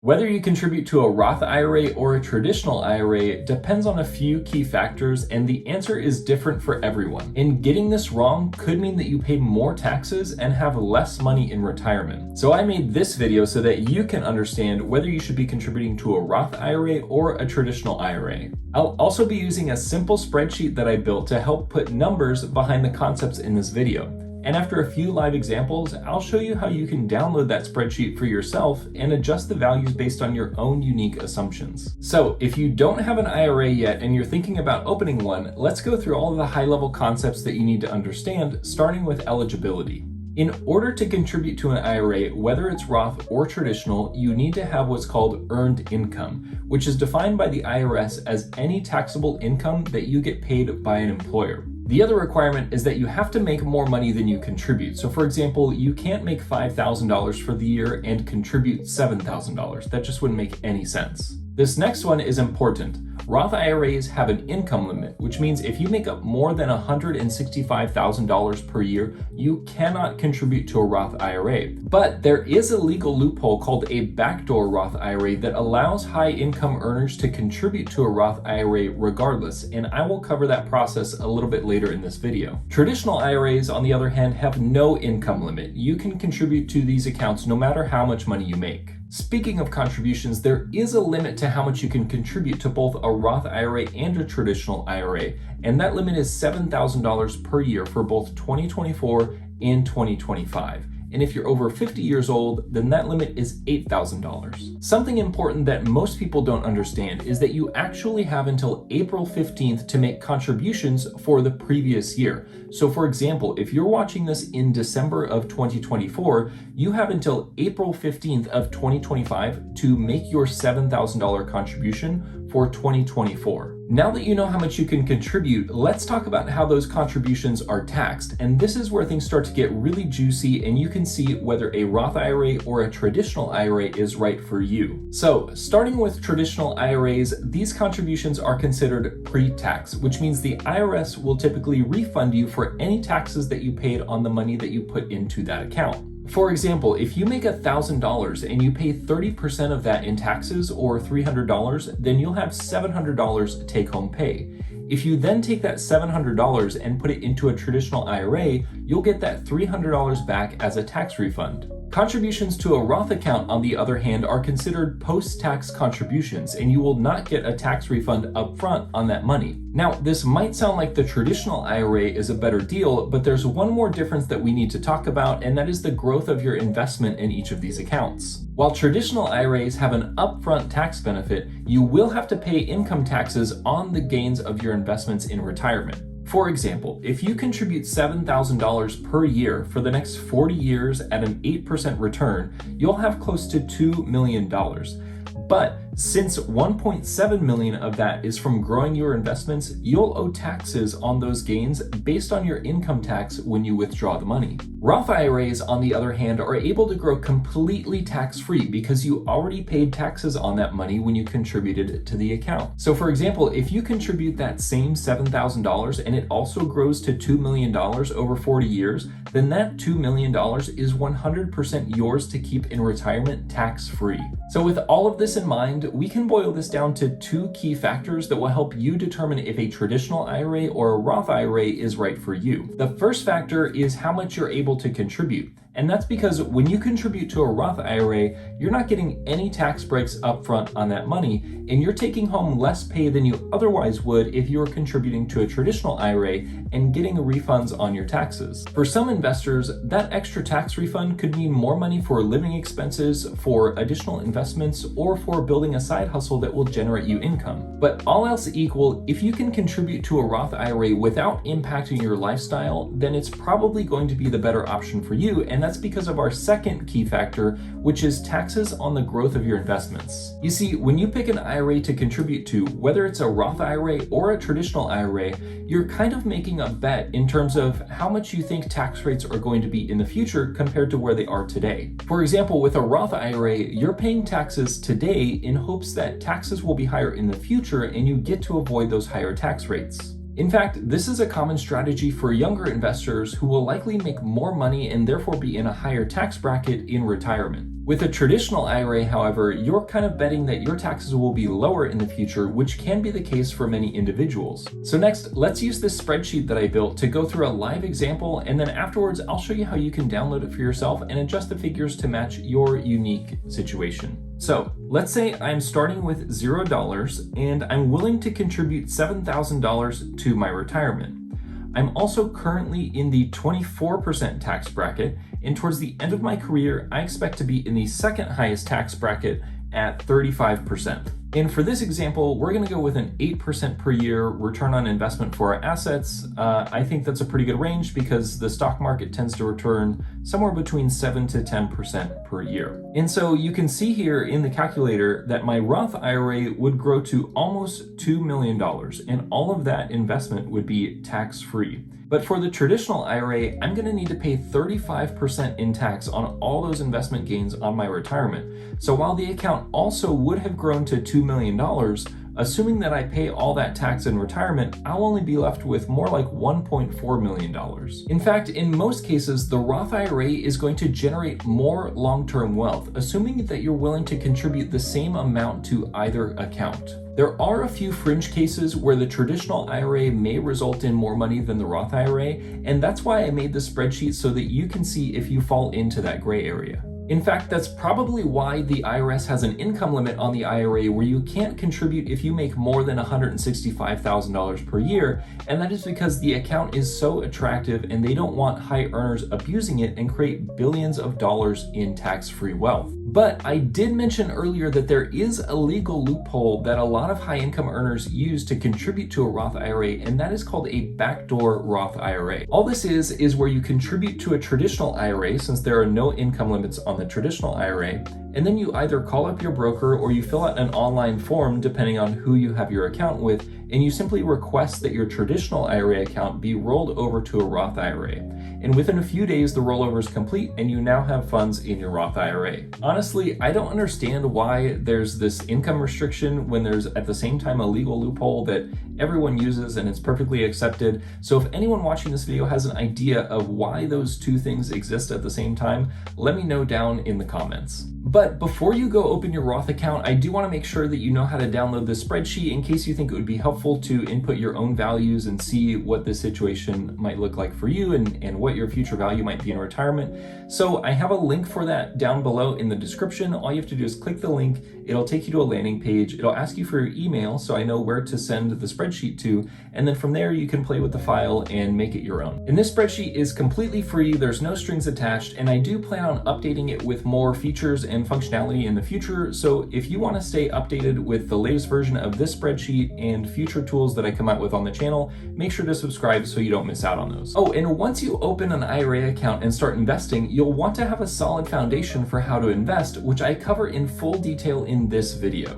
Whether you contribute to a Roth IRA or a traditional IRA depends on a few key factors, and the answer is different for everyone. And getting this wrong could mean that you pay more taxes and have less money in retirement. So I made this video so that you can understand whether you should be contributing to a Roth IRA or a traditional IRA. I'll also be using a simple spreadsheet that I built to help put numbers behind the concepts in this video. And after a few live examples, I'll show you how you can download that spreadsheet for yourself and adjust the values based on your own unique assumptions. So if you don't have an IRA yet and you're thinking about opening one, let's go through all of the high-level concepts that you need to understand, starting with eligibility. In order to contribute to an IRA, whether it's Roth or traditional, you need to have what's called earned income, which is defined by the IRS as any taxable income that you get paid by an employer. The other requirement is that you have to make more money than you contribute. So for example, you can't make $5,000 for the year and contribute $7,000. That just wouldn't make any sense. This next one is important. Roth IRAs have an income limit, which means if you make up more than $165,000 per year, you cannot contribute to a Roth IRA. But there is a legal loophole called a Backdoor Roth IRA that allows high-income earners to contribute to a Roth IRA regardless, and I will cover that process a little bit later in this video. Traditional IRAs, on the other hand, have no income limit. You can contribute to these accounts no matter how much money you make. Speaking of contributions, there is a limit to how much you can contribute to both a Roth IRA and a traditional IRA, and that limit is $7,000 per year for both 2024 and 2025. And if you're over 50 years old, then that limit is $8,000. Something important that most people don't understand is that you actually have until April 15th to make contributions for the previous year. So for example, if you're watching this in December of 2024, you have until April 15th of 2025 to make your $7,000 contribution for 2024. Now that you know how much you can contribute, let's talk about how those contributions are taxed. And this is where things start to get really juicy and you can see whether a Roth IRA or a traditional IRA is right for you. So starting with traditional IRAs, these contributions are considered pre-tax, which means the IRS will typically refund you for any taxes that you paid on the money that you put into that account. For example, if you make $1,000 and you pay 30% of that in taxes, or $300, then you'll have $700 take-home pay. If you then take that $700 and put it into a traditional IRA, you'll get that $300 back as a tax refund. Contributions to a Roth account, on the other hand, are considered post-tax contributions, and you will not get a tax refund upfront on that money. Now, this might sound like the traditional IRA is a better deal, but there's one more difference that we need to talk about, and that is the growth of your investment in each of these accounts. While traditional IRAs have an upfront tax benefit, you will have to pay income taxes on the gains of your investments in retirement. For example, if you contribute $7,000 per year for the next 40 years at an 8% return, you'll have close to $2 million. But since $1.7 million of that is from growing your investments, you'll owe taxes on those gains based on your income tax when you withdraw the money. Roth IRAs, on the other hand, are able to grow completely tax-free because you already paid taxes on that money when you contributed to the account. So for example, if you contribute that same $7,000 and it also grows to $2 million over 40 years, then that $2 million is 100% yours to keep in retirement tax-free. So with all of this in mind, we can boil this down to two key factors that will help you determine if a traditional IRA or a Roth IRA is right for you. The first factor is how much you're able to contribute. And that's because when you contribute to a Roth IRA, you're not getting any tax breaks upfront on that money, and you're taking home less pay than you otherwise would if you were contributing to a traditional IRA and getting refunds on your taxes. For some investors, that extra tax refund could mean more money for living expenses, for additional investments, or for building a side hustle that will generate you income. But all else equal, if you can contribute to a Roth IRA without impacting your lifestyle, then it's probably going to be the better option for you, and that's because of our second key factor, which is taxes on the growth of your investments. You see, when you pick an IRA to contribute to, whether it's a Roth IRA or a traditional IRA, you're kind of making a bet in terms of how much you think tax rates are going to be in the future compared to where they are today. For example, with a Roth IRA, you're paying taxes today in hopes that taxes will be higher in the future and you get to avoid those higher tax rates. In fact, this is a common strategy for younger investors who will likely make more money and therefore be in a higher tax bracket in retirement. With a traditional IRA, however, you're kind of betting that your taxes will be lower in the future, which can be the case for many individuals. So next, let's use this spreadsheet that I built to go through a live example, and then afterwards, I'll show you how you can download it for yourself and adjust the figures to match your unique situation. So let's say I'm starting with $0 and I'm willing to contribute $7,000 to my retirement. I'm also currently in the 24% tax bracket, and towards the end of my career, I expect to be in the second highest tax bracket at 35%. And for this example, we're gonna go with an 8% per year return on investment for our assets. I think that's a pretty good range because the stock market tends to return somewhere between 7 to 10% per year. And so you can see here in the calculator that my Roth IRA would grow to almost $2 million, and all of that investment would be tax-free. But for the traditional IRA, I'm gonna need to pay 35% in tax on all those investment gains on my retirement. So while the account also would have grown to $2 million, assuming that I pay all that tax in retirement, I'll only be left with more like $1.4 million. In fact, in most cases, the Roth IRA is going to generate more long-term wealth, assuming that you're willing to contribute the same amount to either account. There are a few fringe cases where the traditional IRA may result in more money than the Roth IRA, and that's why I made the spreadsheet so that you can see if you fall into that gray area. In fact, that's probably why the IRS has an income limit on the IRA where you can't contribute if you make more than $165,000 per year, and that is because the account is so attractive and they don't want high earners abusing it and create billions of dollars in tax-free wealth. But I did mention earlier that there is a legal loophole that a lot of high-income earners use to contribute to a Roth IRA, and that is called a backdoor Roth IRA. All this is where you contribute to a traditional IRA, since there are no income limits on the traditional IRA, and then you either call up your broker or you fill out an online form depending on who you have your account with, and you simply request that your traditional IRA account be rolled over to a Roth IRA. And within a few days, the rollover is complete and you now have funds in your Roth IRA. Honestly, I don't understand why there's this income restriction when there's at the same time a legal loophole that everyone uses and it's perfectly accepted. So if anyone watching this video has an idea of why those two things exist at the same time, let me know down in the comments. But before you go open your Roth account, I do want to make sure that you know how to download this spreadsheet in case you think it would be helpful to input your own values and see what this situation might look like for you and what your future value might be in retirement. So I have a link for that down below in the description. All you have to do is click the link. It'll take you to a landing page. It'll ask you for your email so I know where to send the spreadsheet to. And then from there, you can play with the file and make it your own. And this spreadsheet is completely free. There's no strings attached. And I do plan on updating it with more features and functionality in the future. So if you want to stay updated with the latest version of this spreadsheet and future tools that I come out with on the channel, make sure to subscribe so you don't miss out on those. Oh, and once you open an IRA account and start investing, you'll want to have a solid foundation for how to invest, which I cover in full detail in this video.